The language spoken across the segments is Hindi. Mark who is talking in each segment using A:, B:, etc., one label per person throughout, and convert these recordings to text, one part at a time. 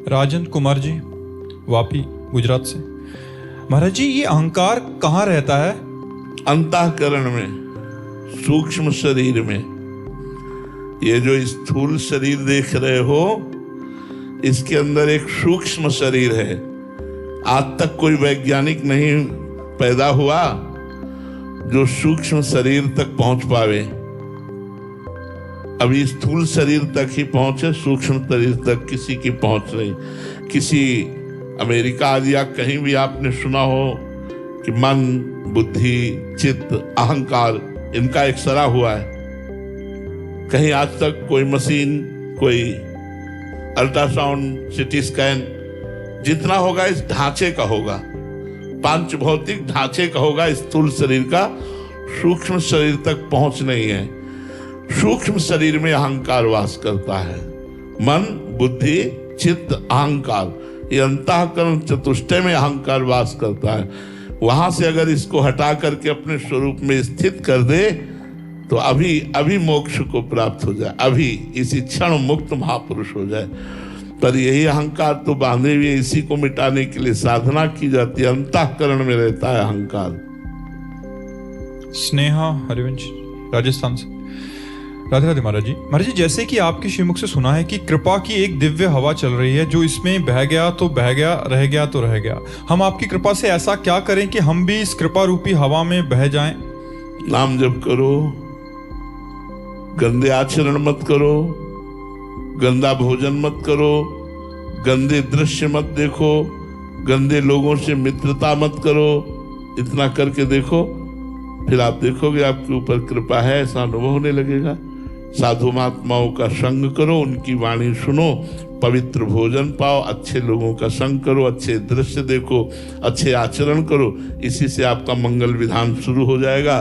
A: राजन कुमार जी, वापी, गुजरात से। महाराज जी, ये अहंकार कहाँ रहता है?
B: अंतःकरण में, सूक्ष्म शरीर में। ये जो स्थूल शरीर देख रहे हो, इसके अंदर एक सूक्ष्म शरीर है। आज तक कोई वैज्ञानिक नहीं पैदा हुआ जो सूक्ष्म शरीर तक पहुंच पावे। अभी स्थूल शरीर तक ही पहुंचे, सूक्ष्म शरीर तक किसी की पहुंच नहीं। किसी अमेरिका आदि या कहीं भी आपने सुना हो कि मन, बुद्धि, चित्त, अहंकार, इनका एक्सरा हुआ है? कहीं आज तक कोई मशीन, कोई अल्ट्रासाउंड, सिटी स्कैन, जितना होगा इस ढांचे का होगा, पांच भौतिक ढांचे का होगा, स्थूल शरीर का। सूक्ष्म शरीर तक पहुंच नहीं है। सूक्ष्म शरीर में अहंकार वास करता है। मन, बुद्धि, चित्त, अहंकार, ये अंतःकरण चतुष्टय में अहंकार वास करता है। वहां से अगर इसको हटा करके अपने स्वरूप में स्थित कर दे तो अभी मोक्ष को प्राप्त हो जाए, अभी इसी क्षण मुक्त महापुरुष हो जाए। पर यही अहंकार तो बांधे हुए, इसी को मिटाने के लिए साधना की जाती है। अंतःकरण में रहता है अहंकार।
A: स्नेहा हरिवंश, राजस्थान से। राधे राधे महाराज जी। महाराज जी, जैसे कि आपके श्रीमुख से सुना है कि कृपा की एक दिव्य हवा चल रही है, जो इसमें बह गया तो बह गया, रह गया तो रह गया। हम आपकी कृपा से ऐसा क्या करें कि हम भी इस कृपा रूपी हवा में बह जाएं?
B: नाम जप करो, गंदे आचरण मत करो, गंदा भोजन मत करो, गंदे दृश्य मत देखो, गंदे लोगों से मित्रता मत करो। इतना करके देखो, फिर आप देखोगे आपके ऊपर कृपा है, ऐसा अनुभव होने लगेगा। साधु महात्माओं का संग करो, उनकी वाणी सुनो, पवित्र भोजन पाओ, अच्छे लोगों का संग करो, अच्छे दृश्य देखो, अच्छे आचरण करो। इसी से आपका मंगल विधान शुरू हो जाएगा।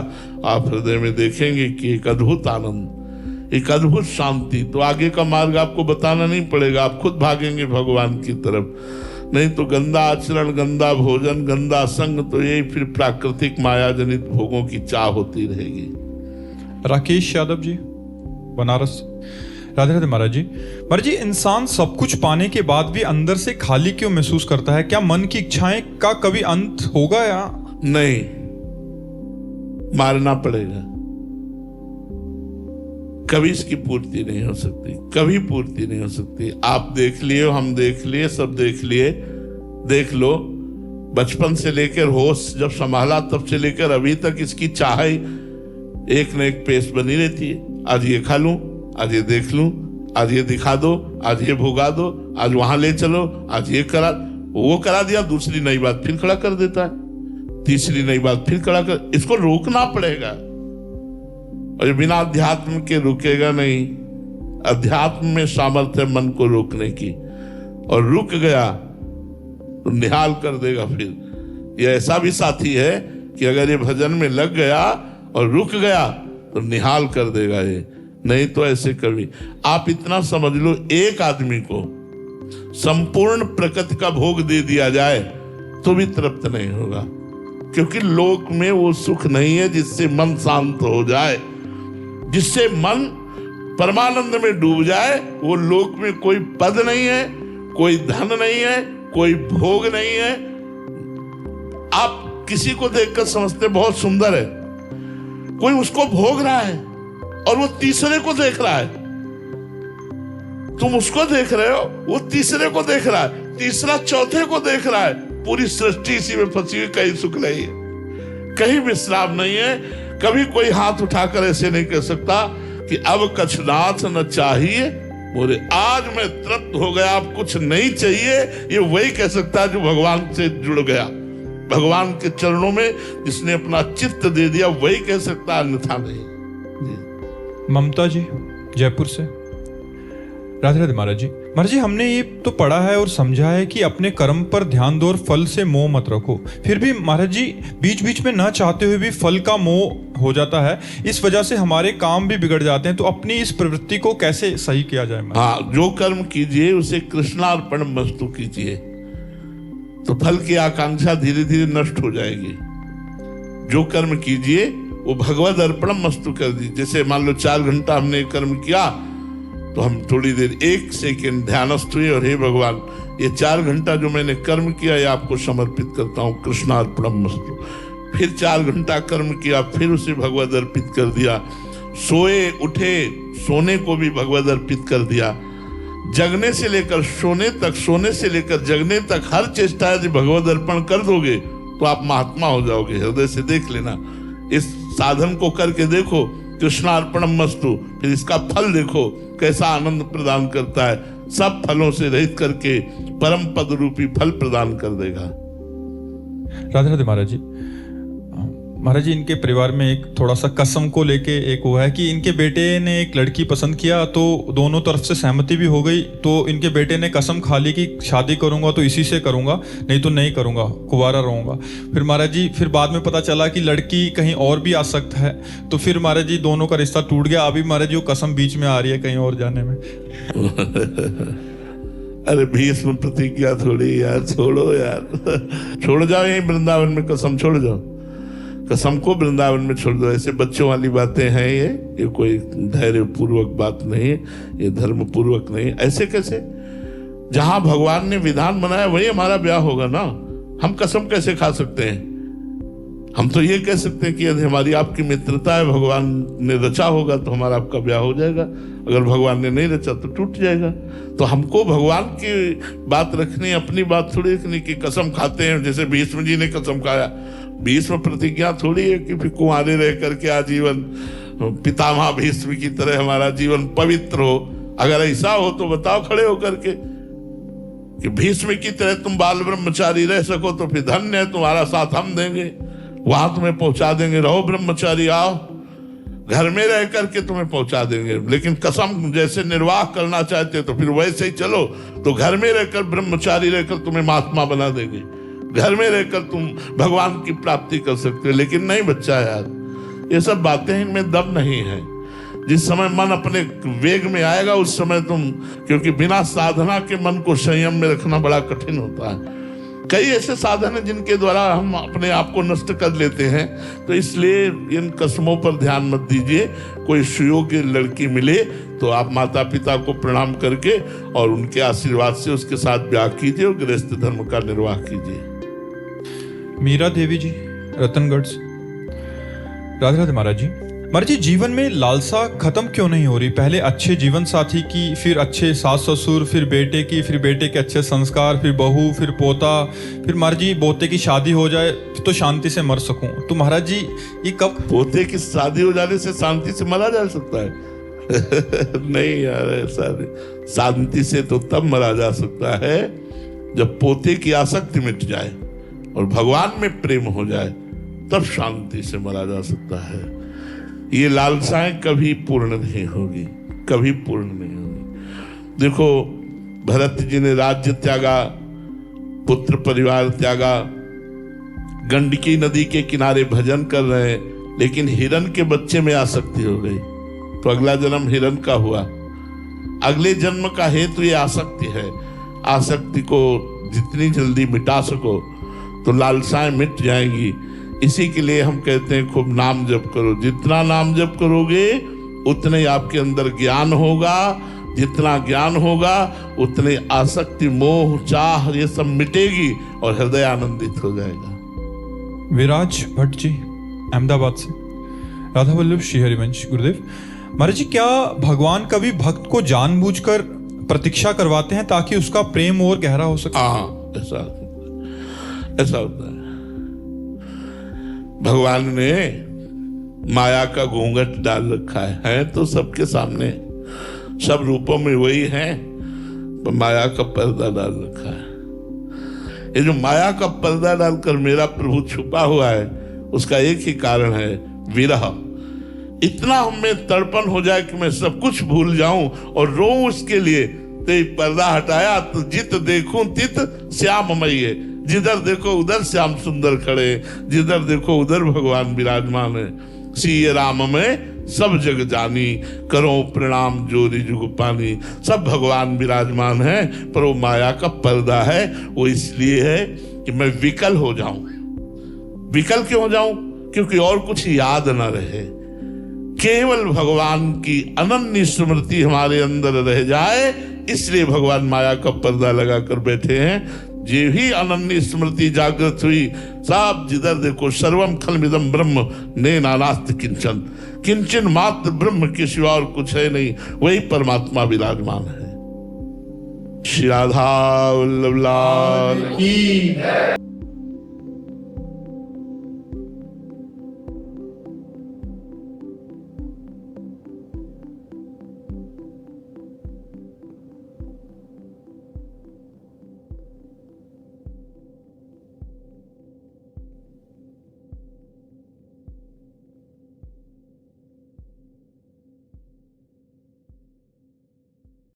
B: आप हृदय में देखेंगे कि एक अद्भुत आनंद, एक अद्भुत शांति। तो आगे का मार्ग आपको बताना नहीं पड़ेगा, आप खुद भागेंगे भगवान की तरफ। नहीं तो गंदा आचरण, गंदा भोजन, गंदा संग, तो यही फिर प्राकृतिक माया जनित भोगों की चाह होती रहेगी।
A: राकेश यादव जी, बनारस। राधे राधे महाराज जी। महाराज जी, इंसान सब कुछ पाने के बाद भी अंदर से खाली क्यों महसूस करता है? क्या मन की इच्छाएं का कभी अंत होगा या
B: नहीं? मारना पड़ेगा। कभी इसकी पूर्ति नहीं हो सकती, कभी पूर्ति नहीं हो सकती। आप देख लिए, हम देख लिए, सब देख लिए। देख लो, बचपन से लेकर होश जब संभाला तब से लेकर अभी तक इसकी चाह एक न एक पेश बनी रहती है। आज ये खा लूं, आज ये देख लूं, आज ये दिखा दो, आज ये भुगा दो, आज वहां ले चलो, आज ये करा, वो करा दिया, दूसरी नई बात फिर खड़ा कर देता है, तीसरी नई बात फिर खड़ा कर। इसको रोकना पड़ेगा, और बिना अध्यात्म के रुकेगा नहीं। अध्यात्म में सामर्थ्य मन को रोकने की, और रुक गया तो निहाल कर देगा। फिर ये ऐसा भी साथी है कि अगर ये भजन में लग गया और रुक गया तो निहाल कर देगा ये। नहीं तो ऐसे कभी। आप इतना समझ लो, एक आदमी को संपूर्ण प्रकृति का भोग दे दिया जाए तो भी तृप्त नहीं होगा, क्योंकि लोक में वो सुख नहीं है जिससे मन शांत हो जाए, जिससे मन परमानंद में डूब जाए। वो लोक में कोई पद नहीं है, कोई धन नहीं है, कोई भोग नहीं है। आप किसी को देखकर समझते बहुत सुंदर है, कोई उसको भोग रहा है और वो तीसरे को देख रहा है। तुम उसको देख रहे हो, वो तीसरे को देख रहा है, तीसरा चौथे को देख रहा है। पूरी सृष्टि इसी में फंसी हुई, कहीं सुख नहीं है, कहीं विश्राम नहीं है। कभी कोई हाथ उठाकर ऐसे नहीं कह सकता कि अब कछनाथ न चाहिए बोले, आज मैं तृप्त हो गया, अब कुछ नहीं चाहिए। ये वही कह सकता है जो भगवान से जुड़ गया, भगवान के चरणों में जिसने अपना चित्त दे दिया, वही कह सकता, अन्यथा नहीं।
A: ममता जी, जयपुर से। राधे राधे महाराज जी। महाराज जी, हमने ये तो पढ़ा है और समझा है कि अपने कर्म पर ध्यान दो और फल से मोह मत रखो। फिर भी महाराज जी, बीच बीच में न चाहते हुए भी फल का मोह हो जाता है। इस वजह से हमारे काम भी बिगड़ जाते हैं। तो अपनी इस प्रवृत्ति को कैसे सही किया जाए?
B: हाँ, जो कर्म कीजिए उसे कृष्णार्पण वस्तु कीजिए, तो फल की आकांक्षा धीरे धीरे नष्ट हो जाएगी। जो कर्म कीजिए वो भगवद अर्पणम वस्तु कर दीजिए। जैसे मान लो 4 घंटा हमने कर्म किया, तो हम थोड़ी देर 1 सेकेंड ध्यानस्थ हुए और हे भगवान, ये 4 घंटा जो मैंने कर्म किया ये आपको समर्पित करता हूँ, कृष्णार्पणमस्तु। फिर 4 घंटा कर्म किया, फिर उसे भगवद अर्पित कर दिया। सोए उठे, सोने को भी भगवद अर्पित कर दिया। जगने से लेकर सोने तक, सोने से लेकर जगने तक हर चेष्टा यदि भगवद अर्पण कर दोगे तो आप महात्मा हो जाओगे। हृदय से देख लेना, इस साधन को करके देखो, कृष्णार्पणमस्तु, फिर इसका फल देखो कैसा आनंद प्रदान करता है। सब फलों से रहित करके परम पद रूपी फल प्रदान कर देगा।
A: राधे राधे महाराज जी। महाराज जी, इनके परिवार में एक थोड़ा सा कसम को लेके एक वो है कि इनके बेटे ने एक लड़की पसंद किया तो दोनों तरफ से सहमति भी हो गई, तो इनके बेटे ने कसम खा ली कि शादी करूंगा तो इसी से करूंगा, नहीं तो नहीं करूंगा, कुंवारा रहूंगा। फिर महाराज जी, फिर बाद में पता चला कि लड़की कहीं और भी आसक्त है, तो फिर महाराज जी दोनों का रिश्ता टूट गया। अभी महाराज जी वो कसम बीच में आ रही है कहीं और जाने में।
B: अरे भीष्म प्रतिज्ञा थोड़ी यार, छोड़ो यार, छोड़ जाओ यही वृंदावन में कसम छोड़ जाओ, कसम को वृंदावन में छोड़ दो। ऐसे बच्चों वाली बातें हैं ये कोई धैर्य पूर्वक बात नहीं, ये धर्म पूर्वक नहीं। ऐसे कैसे? जहां भगवान ने विधान बनाया वही हमारा ब्याह होगा ना। हम कसम कैसे खा सकते हैं? हम तो ये कह सकते हैं कि यदि हमारी आपकी मित्रता है, भगवान ने रचा होगा तो हमारा आपका ब्याह हो जाएगा, अगर भगवान ने नहीं रचा तो टूट जाएगा। तो हमको भगवान की बात रखनी, अपनी बात थोड़ी रखनी कि कसम खाते हैं। जैसे भीष्म जी ने कसम खाया, भीष्म प्रतिज्ञा थोड़ी है कि फिर कुंवारे रह करके आजीवन पितामह भीष्म की तरह हमारा जीवन पवित्र हो। अगर ऐसा हो तो बताओ खड़े होकर के कि भीष्म की तरह तुम बाल ब्रह्मचारी रह सको तो फिर धन्य है, तुम्हारा साथ हम देंगे, वहां तुम्हें पहुंचा देंगे, रहो ब्रह्मचारी, आओ घर में रह करके तुम्हें पहुंचा देंगे। लेकिन कसम जैसे निर्वाह करना चाहते तो फिर वैसे ही चलो, तो घर में रहकर ब्रह्मचारी रहकर तुम्हें महात्मा बना देंगे, घर में रहकर तुम भगवान की प्राप्ति कर सकते हो। लेकिन नहीं बच्चा यार, ये सब बातें इनमें दम नहीं है। जिस समय मन अपने वेग में आएगा उस समय तुम, क्योंकि बिना साधना के मन को संयम में रखना बड़ा कठिन होता है। कई ऐसे साधन हैं जिनके द्वारा हम अपने आप को नष्ट कर लेते हैं, तो इसलिए इन कसमों पर ध्यान मत दीजिए। कोई सुयोग्य लड़की मिले तो आप माता पिता को प्रणाम करके और उनके आशीर्वाद से उसके साथ ब्याह कीजिए और गृहस्थ धर्म का निर्वाह कीजिए।
A: मीरा देवी जी, रतनगढ़ से। राधे राधे महाराज जी। महाराज जी, जीवन में लालसा खत्म क्यों नहीं हो रही? पहले अच्छे जीवन साथी की, फिर अच्छे सास ससुर, फिर बेटे की, फिर बेटे के अच्छे संस्कार, फिर बहू, फिर पोता, फिर महाराज जी पोते की शादी हो जाए तो शांति से मर सकूं। तो महाराज जी ये कब?
B: पोते की शादी हो जाने से शांति से मरा जा सकता है? नहीं यार, ऐसा नहीं। शांति से तो तब मरा जा सकता है जब पोते की आसक्ति मिट जाए और भगवान में प्रेम हो जाए, तब शांति से मरा जा सकता है। ये लालसाएं कभी पूर्ण नहीं होगी, कभी पूर्ण नहीं होगी। देखो, भरत जी ने राज्य त्यागा, पुत्र परिवार त्यागा, गंडकी नदी के किनारे भजन कर रहे हैं, लेकिन हिरण के बच्चे में आसक्ति हो गई, तो अगला जन्म हिरण का हुआ। अगले जन्म का हेतु ये आसक्ति है। आसक्ति को जितनी जल्दी मिटा सको तो लालसाएं मिट जाएंगी। इसी के लिए हम कहते हैं खूब नाम जप करो। जितना नाम जप करोगे उतने ही आपके अंदर ज्ञान होगा, जितना ज्ञान होगा उतने आसक्ति, मोह, चाह ये सब मिटेगी और हृदय आनंदित हो जाएगा।
A: विराज भट्ट जी, अहमदाबाद से। राधा वल्लभ श्री हरिवंश गुरुदेव। महाराज जी, क्या भगवान कभी भक्त को जानबूझकर प्रतीक्षा करवाते हैं ताकि उसका प्रेम और गहरा हो सके?
B: हाँ, ऐसा होता है। भगवान ने माया का घूंघट डाल रखा है तो सबके सामने, सब रूपों में वही है, पर माया का पर्दा डाल रखा है। ये जो माया का पर्दा डालकर मेरा प्रभु छुपा हुआ है, उसका एक ही कारण है, विरह। इतना हमें तड़पन हो जाए कि मैं सब कुछ भूल जाऊं और रोऊं उसके लिए। तो पर्दा हटाया तो जित देखूं तित श्याममयी है। जिधर देखो उधर श्याम सुंदर खड़े, जिधर देखो उधर भगवान विराजमान है। सिय राम में सब जग जानी, करो प्रणाम जोरी जुग पानी। सब भगवान विराजमान है, पर वो माया का पर्दा है। वो इसलिए है कि मैं विकल हो जाऊं। विकल क्यों हो जाऊं? क्योंकि और कुछ याद ना रहे। केवल भगवान की अनन्य स्मृति हमारे अंदर रह जाए, इसलिए भगवान माया का पर्दा लगा कर बैठे हैं। जे भी अनन्य स्मृति जागृत हुई, सब जिधर देखो सर्वम खलमिदम ब्रह्म ने नानास्त किंचन, किंचन मात्र ब्रह्म के सिवा और कुछ है नहीं, वही परमात्मा विराजमान है। श्री राधा वल्लभ लाल की